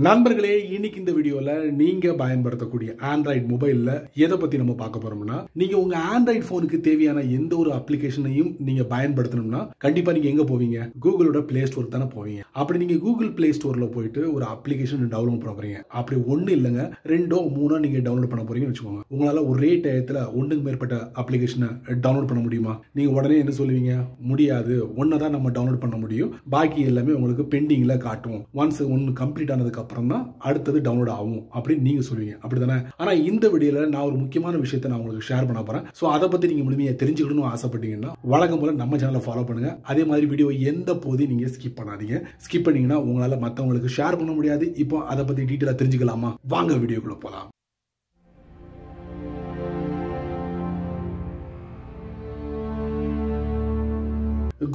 நண்பர்களே, இன்னைக்கு இந்த வீடியோல நீங்க பயன்படுத்தக்கூடிய ஆண்ட்ராய்டு மொபைல்ல எதை பத்தி நம்ம பார்க்க போறோம்னா, நீங்க உங்க ஆண்ட்ராய்டு போனுக்கு தேவையான எந்த ஒரு அப்ளிகேஷனையும் நீங்க பயன்படுத்தணும்னா கண்டிப்பா நீங்க எங்க போவீங்க? கூகுளோட பிளே ஸ்டோர் தானே போவீங்க. அப்படி நீங்க கூகுள் பிளே ஸ்டோர்ல போயிட்டு ஒரு அப்ளிகேஷன் டவுன்லோட் பண்ண போறீங்க. அப்படி ஒண்ணு இல்லங்க, ரெண்டோ மூணோ நீங்க டவுன்லோட் பண்ண போறீங்கன்னு வச்சுக்கோங்க. உங்களால ஒரே டயத்துல ஒண்ணுக்கு மேற்பட்ட அப்ளிகேஷனை டவுன்லோட் பண்ண முடியுமா? நீங்க உடனே என்ன சொல்லுவீங்க? முடியாது, ஒன்னதான் நம்ம டவுன்லோட் பண்ண முடியும், பாக்கி எல்லாமே உங்களுக்கு பெண்டிங்ல காட்டும். ஒன்ஸ் ஒன்னு கம்ப்ளீட் ஆனதுக்கு அப்புறம் தான் அடுத்தது டவுன்லோட் ஆகும் அப்படின்னு நீங்க சொல்லுவீங்க. அப்படிதானே? ஆனா இந்த வீடியோல நான் ஒரு முக்கியமான விஷயத்தை நான் உங்களுக்கு ஷேர் பண்ண போறேன். சோ அதை பத்தி நீங்க முழுமையா தெரிஞ்சுக்கணும்னு ஆசைப்பட்டீங்கன்னா வழக்கம் போல நம்ம சேனலை ஃபாலோ பண்ணுங்க. அதே மாதிரி வீடியோ எந்த போதையும் நீங்க ஸ்கிப் பண்ணாதீங்க. ஸ்கிப் பண்ணீங்கன்னா உங்களால மத்தவங்களுக்கு ஷேர் பண்ண முடியாது. இப்போ அதை பத்தி டீட்டெயிலா தெரிஞ்சுக்கலாமா? வாங்க வீடியோக்குள்ள போலாம்.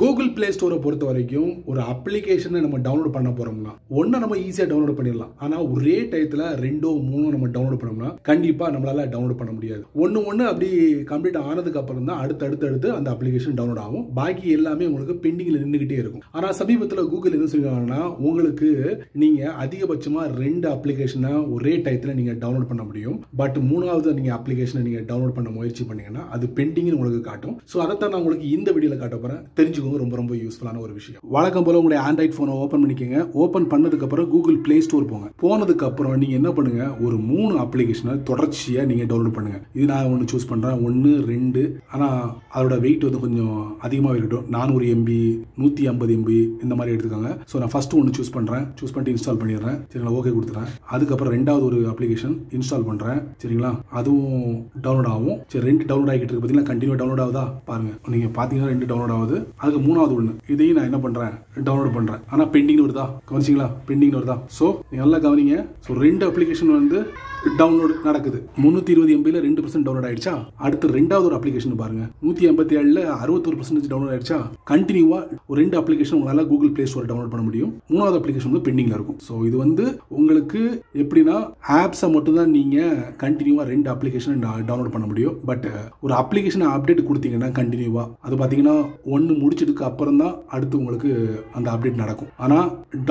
கூகுள் பிளே ஸ்டோரை பொறுத்த வரைக்கும் ஒரு அப்ளிகேஷனை நம்ம டவுன்லோட் பண்ண போறோம்னா ஒன்னு நம்ம ஈஸியா டவுன்லோட் பண்ணிடலாம். ஆனா ஒரே டயத்துல ரெண்டோ மூணோ நம்ம டவுன்லோட் பண்ணோம்னா கண்டிப்பா நம்மளால டவுன்லோட் பண்ண முடியாது. ஒன்னு அப்படி கம்ப்ளீட் ஆனதுக்கு அப்புறம் தான் அடுத்து அந்த அப்ளிகேஷன் டவுன்லோட் ஆகும். பாக்கி எல்லாமே உங்களுக்கு பெண்டிங்ல நின்றுகிட்டே இருக்கும். ஆனா சமீபத்தில் கூகுள் என்ன சொல்லிருக்காங்கன்னா, உங்களுக்கு நீங்க அதிகபட்சமா 2 அப்ளிகேஷனை ஒரே டயத்துல நீங்க டவுன்லோட் பண்ண முடியும். பட் மூணாவது நீங்க அப்ளிகேஷனை நீங்க டவுன்லோட் பண்ண முயற்சி பண்ணீங்கன்னா அது பெண்டிங்னு உங்களுக்கு காட்டும். சோ அதைத்தான் நான் உங்களுக்கு இந்த வீடியோல காட்ட போறேன். தெரிஞ்சுக்கோங்க, ரொம்ப யூஸ்ஃபுல்லான ஒரு விஷயம். வழக்கம் போல உங்களுடைய ஆண்ட்ராய்டு போனை ஓபன் பண்ணிக்கங்க. ஓபன் பண்ணதுக்கு அப்புறம் கூகுள் பிளே ஸ்டோர் போங்க. போனதுக்கு அப்புறம் நீங்க என்ன பண்ணுங்க, ஒரு 3 அப்ளிகேஷனை தொடர்ச்சியா நீங்க டவுன்லோட் பண்ணுங்க. இது நான் ஒன்னு சூஸ் பண்றேன், 1 2. ஆனா அதோட வெயிட் வந்து கொஞ்சம் அதிகமாக இருக்கட்டும். 400 MB 150 MB இந்த மாதிரி எடுத்துக்கோங்க. ஸோ நான் ஃபர்ஸ்ட் ஒன்று சூஸ் பண்றேன். சூஸ் பண்ணிட்டு இன்ஸ்டால் பண்ணிடுறேன். சரிங்களா? ஓகே கொடுத்துறேன். அதுக்கப்புறம் ரெண்டாவது ஒரு அப்ளிகேஷன் இன்ஸ்டால் பண்றேன். சரிங்களா? அதுவும் டவுன்லோட் ஆகும். சரி, 2 டவுன்லோட் ஆகிட்டு இருக்கு. பார்த்தீங்கன்னா கண்டினியூ டவுன்லோட் ஆகுதா பாருங்க. நீங்க பாத்தீங்கன்னா 2 டவுன்லோட் ஆகுது. அதுக்கு மூணாவது ஒன்று இதையும் நான் என்ன பண்றேன், டவுன்லோட் பண்றேன். ஆனா பெண்டிங் வருதா? கவனிச்சிங்களா? பெண்டிங் வருதா? ஸோ நல்லா கவனிங்க. ஸோ 2 அப்ளிகேஷன் வந்து டவுன்லோட் நடக்குது. 320 MB 2% டவுன்லோட் ஆயிடுச்சா? அடுத்து ரெண்டாவது ஒரு அப்ளிகேஷன் பாருங்க, 187 61% டவுன்லோட் ஆயிடுச்சா? கண்டினியூவா ஒரு 2 அப்ளிகேஷன் உங்களால கூகுள் பிளே ஸ்டோர் டவுன்லோட் பண்ண முடியும். மூணாவது அப்ளிகேஷன் வந்து பெண்டிங்ல இருக்கும். ஸோ இது வந்து உங்களுக்கு எப்படின்னா, ஆப்ஸை மட்டும் தான் நீங்க கண்டினியூவா 2 அப்ளிகேஷன் டவுன்லோட் பண்ண முடியும். பட் ஒரு அப்ளிகேஷன் அப்டேட் கொடுத்தீங்கன்னா கண்டினியூவா அது பாத்தீங்கன்னா ஒன்னு முடிச்சதுக்கு அப்புறம் தான் அடுத்து உங்களுக்கு அந்த அப்டேட் நடக்கும். ஆனா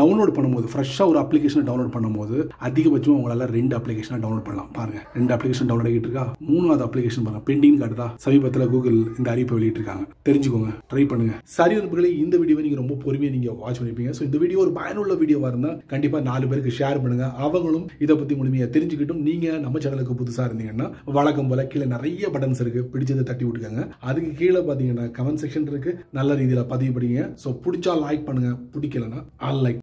டவுன்லோட் பண்ணும்போது ஃப்ரெஷ்ஷா ஒரு அப்ளிகேஷன் டவுன்லோட் பண்ணும்போது அதிகபட்சம் உங்களால 2 அப்ளிகேஷன் டவுன்லோட் பண்ணலாம். பாருங்க, 2 அப்ளிகேஷன் டவுன்லோட் ஆகிட்டு இருக்கா? மூணாவது அப்ளிகேஷன் பாருங்க, பெண்டிங் காட்டுதா? சமீபத்தில் கூகுள் இந்த அறிவிப்பை வெளியிட்டிருக்காங்க. தெரிஞ்சுக்கோங்க, ட்ரை பண்ணுங்க. சரி நண்பர்களே, இந்த வீடியோவை நீங்க ரொம்ப பொறுமையா நீங்க வாட்ச் பண்ணிருப்பீங்க. ஸோ இந்த வீடியோ ஒரு பயனுள்ள வீடியோவா இருந்தா கண்டிப்பா 4 பேருக்கு ஷேர் பண்ணுங்க. அவங்களும் இதை பத்தி முழுமையா தெரிஞ்சுக்கிட்டும். நீங்க நம்ம சேனலுக்கு புதுசா இருந்தீங்கன்னா வழக்கம் போல கீழே நிறைய பட்டன்ஸ் இருக்கு, பிடிச்சதை தட்டி விட்டுக்கோங்க. அதுக்கு கீழே பாத்தீங்கன்னா கமெண்ட் செக்ஷன் இருக்கு, நல்ல ரீதியில பதிவு படிங்க. ஸோ பிடிச்சா லைக் பண்ணுங்க, பிடிக்கலன்னா அன்லைக்